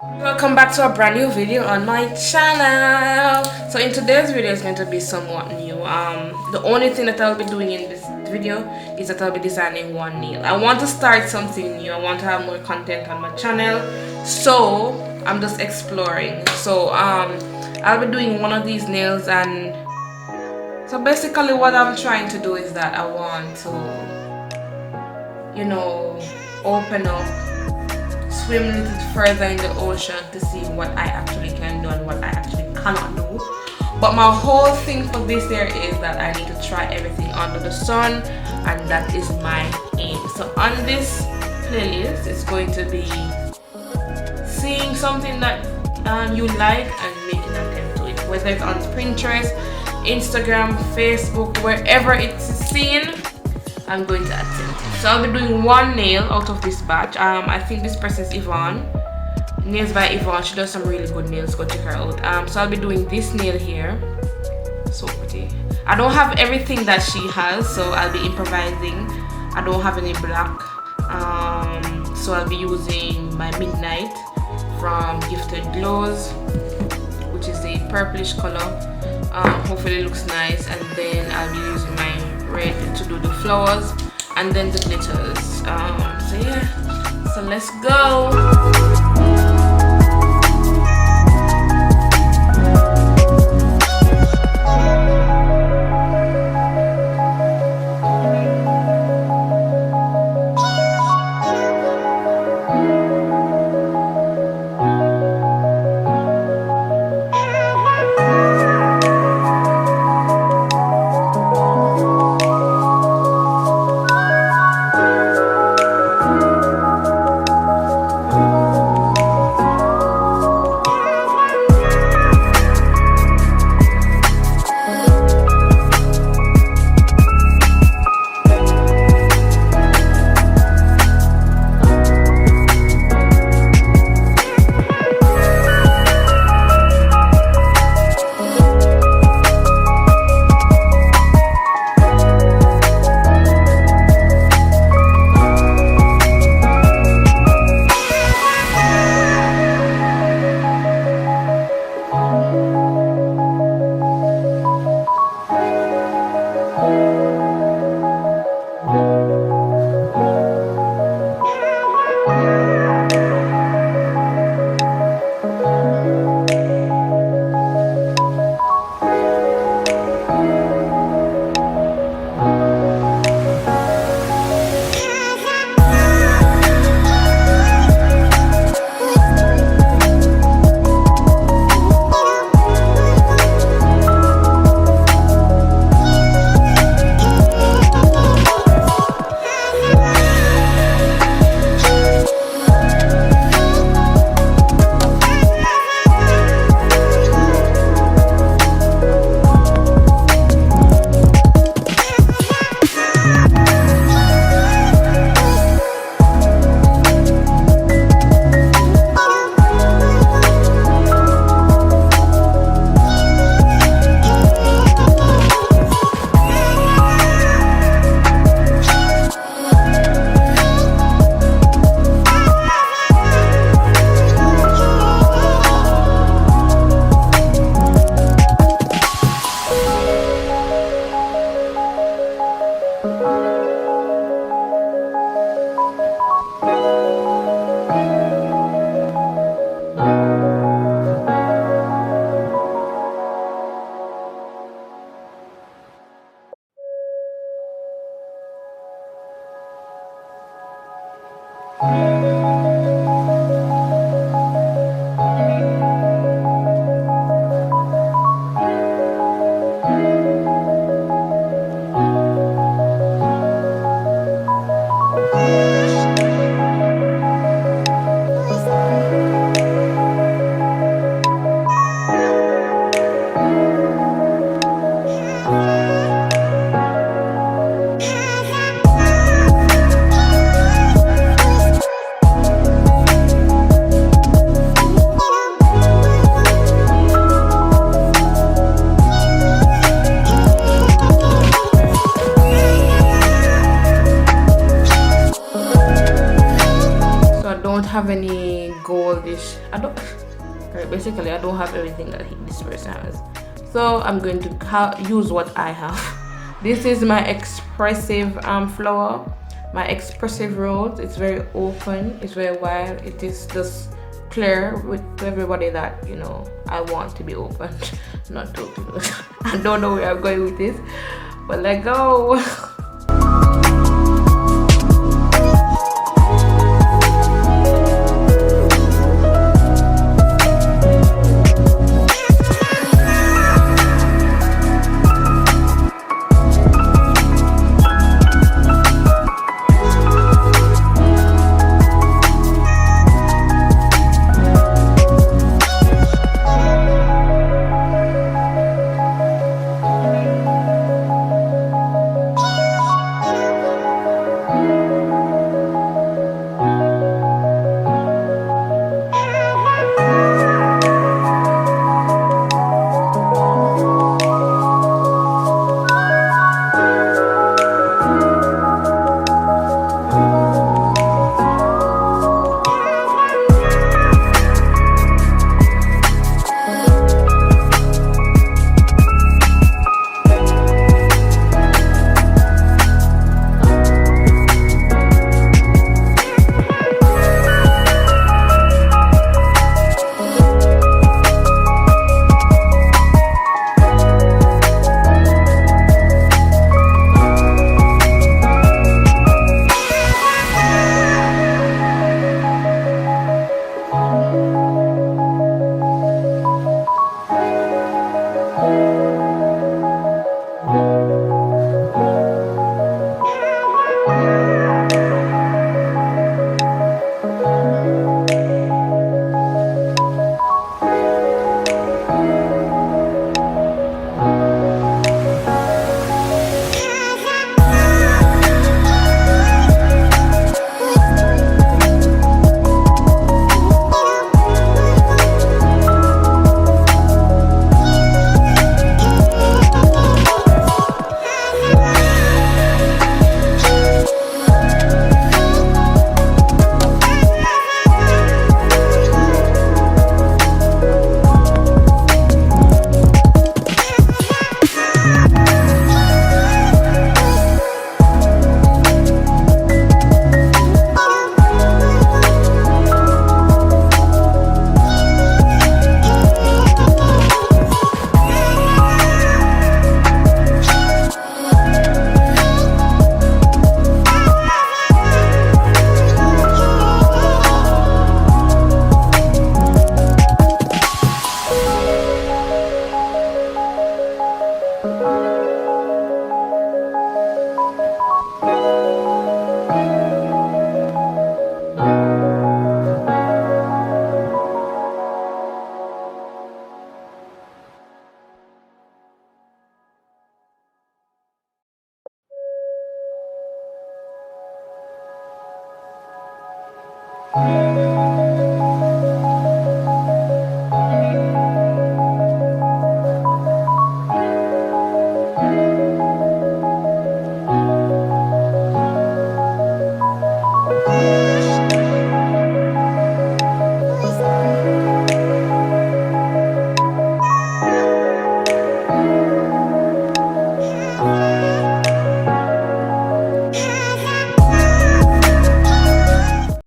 Welcome back to a brand new video on my channel. So in today's video is going to be somewhat new. The only thing that I'll be doing in this video is that I'll be designing one nail. I want to start something new. I want to have more content on my channel, so I'm just exploring. So I'll be doing one of these nails, and so basically what I'm trying to do is that I want to, you know, open up, swim a little further in the ocean to see what I actually can do and what I actually cannot do. But my whole thing for this year is that I need to try everything under the sun, and that is my aim. So on this playlist it's going to be seeing something that you like and making an attempt to it, whether it's on Pinterest, Instagram, Facebook, wherever it's seen, I'm going to attempt it. So I'll be doing one nail out of this batch. I think this person is Yvonne, nails by Yvonne. She does some really good nails, go check her out. So I'll be doing this nail here, so pretty. I don't have everything that she has, so I'll be improvising. I don't have any black, so I'll be using my Midnight from Gifted Glows, which is a purplish color. Hopefully it looks nice. And then I'll be using my red to do the flowers and then the glitters. So yeah, so let's go. don't have any goldish. Basically I don't have everything that this person has, so I'm going to use what I have. This is my expressive flower, my expressive rose. It's very open, it's very wide, it is just clear with everybody that, you know, I want to be open. Not totally. I don't know where I'm going with this, but let's go.